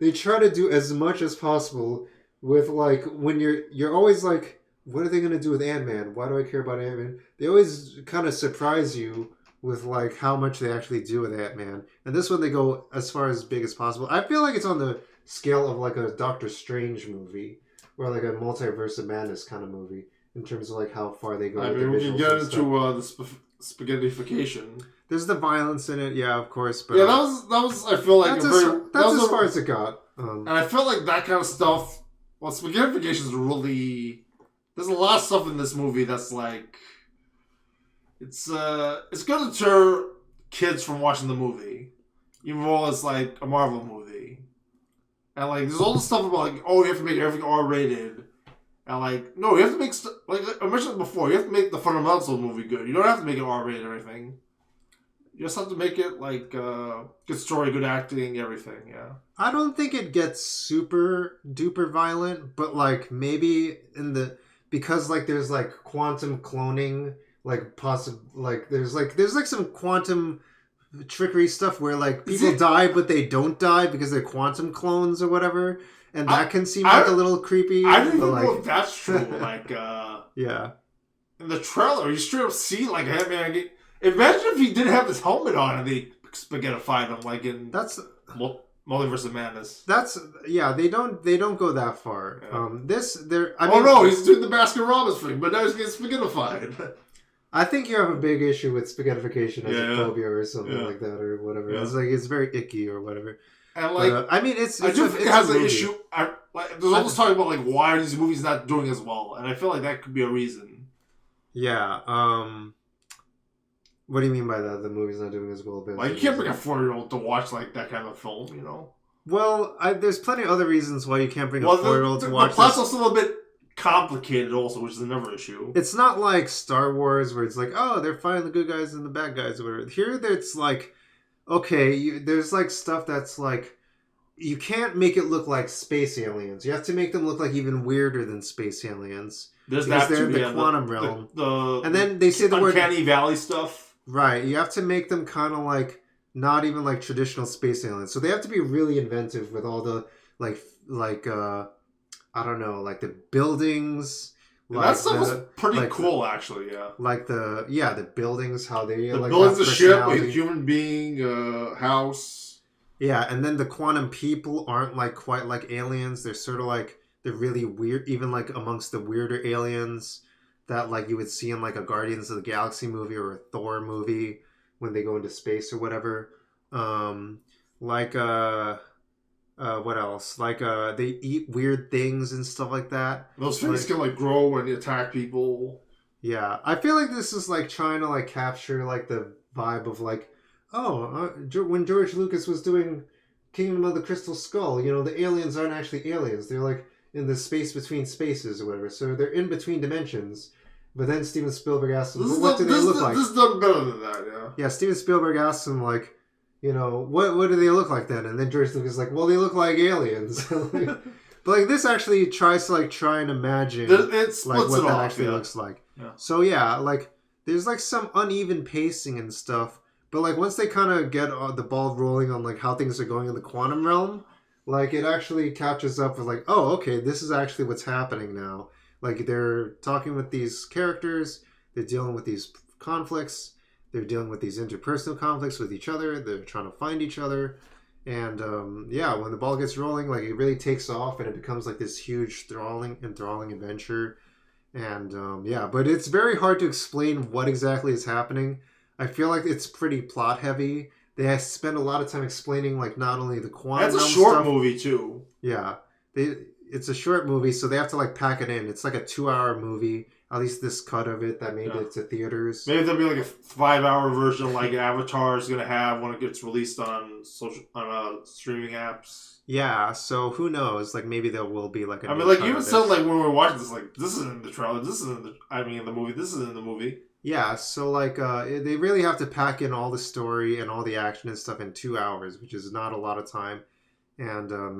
they try to do as much as possible with like when you're always like, what are they gonna do with Ant-Man? Why do I care about Ant-Man? They always kind of surprise you with like how much they actually do with Ant-Man. And this one they go as far as big as possible. I feel like it's on the scale of like a Doctor Strange movie or like a Multiverse of Madness kind of movie in terms of like how far they go I with mean, the we can visuals get and stuff. into spaghettification. There's the violence in it, yeah, of course, but Yeah, that was. I feel like that's as far as it got. and I feel like that kind of stuff. Well, spaghettification is really. There's a lot of stuff in this movie that's like. It's gonna deter kids from watching the movie, even though it's like a Marvel movie. And like, there's all this stuff about like, oh, you have to make everything R-rated, and like, no, you have to make like I mentioned it before. You have to make the fundamentals of the movie good. You don't have to make it R-rated or anything. You just have to make it like good story, good acting, everything. Yeah. I don't think it gets super duper violent, but like maybe in the because like there's like quantum cloning, like there's like some quantum trickery stuff where like people die but they don't die because they're quantum clones or whatever, and that can seem like a little creepy. I don't even like, know if that's true. Like, yeah, in the trailer, you straight up see like Ant-Man. Imagine if he didn't have his helmet on and they spaghettified him like in Multiverse of Madness. That's yeah. They don't go that far. Yeah. I mean, no, he's doing the Baskin Robbins thing, but now he's getting spaghettified. I think you have a big issue with spaghettification as a phobia or something like that or whatever. Yeah. It's like it's very icky or whatever. And like, I mean, I do think it has an issue. There's all this talk about like why are these movies not doing as well, and I feel like that could be a reason. Yeah. What do you mean by that? The movie's not doing as well? Like, you can't bring a 4-year-old to watch like that kind of film, you know? Well, there's plenty of other reasons why you can't bring a 4-year-old to watch. The plot's also a little bit complicated, also, which is another issue. It's not like Star Wars where it's like, oh, they're fighting the good guys and the bad guys, or whatever. Here, it's like, okay, there's like stuff that's like, you can't make it look like space aliens. You have to make them look like even weirder than space aliens. There's that they're too, the quantum realm. And then they say the word Uncanny Valley stuff. Right, you have to make them kind of like not even like traditional space aliens. So they have to be really inventive with all the like I don't know, like the buildings. Like that stuff was pretty cool, actually. Yeah, like the buildings, how they the like buildings, the ship, like a human being, house. Yeah, and then the quantum people aren't like quite like aliens. They're sort of like they're really weird, even like amongst the weirder aliens that like you would see in like a Guardians of the Galaxy movie or a Thor movie when they go into space or whatever. What else? Like they eat weird things and stuff like that. Those things can like grow and attack people. Yeah, I feel like this is like trying to like capture like the vibe of like, when George Lucas was doing Kingdom of the Crystal Skull, you know, the aliens aren't actually aliens. They're like in the space between spaces or whatever. So they're in between dimensions. But then Steven Spielberg asked him, what do they look like? This is done better than that, yeah. Yeah, Steven Spielberg asked him, like, you know, what do they look like then? And then George Lucas is like, well, they look like aliens. But like this actually tries to like try and imagine like what that actually looks like. Yeah. So yeah, like there's like some uneven pacing and stuff. But like once they kind of get the ball rolling on like how things are going in the quantum realm, like it actually catches up with like, oh, okay, this is actually what's happening now. Like they're talking with these characters, they're dealing with these conflicts, they're dealing with these interpersonal conflicts with each other, they're trying to find each other. And when the ball gets rolling, like it really takes off and it becomes like this huge enthralling adventure. And but it's very hard to explain what exactly is happening. I feel like it's pretty plot heavy. They spend a lot of time explaining like not only the quantum realm stuff. That's a short movie too. Yeah. It's a short movie, so they have to like pack it in. It's like a 2-hour movie. At least this cut of it that made it to theaters. Maybe there'll be like a 5-hour version like Avatar is going to have when it gets released on streaming apps. Yeah, so who knows? Like maybe there will be like a. I mean, like you even said like when we were watching this, like this isn't in the trailer. This isn't in the movie. This isn't in the movie. Yeah, so like they really have to pack in all the story and all the action and stuff in 2 hours, which is not a lot of time, and maybe.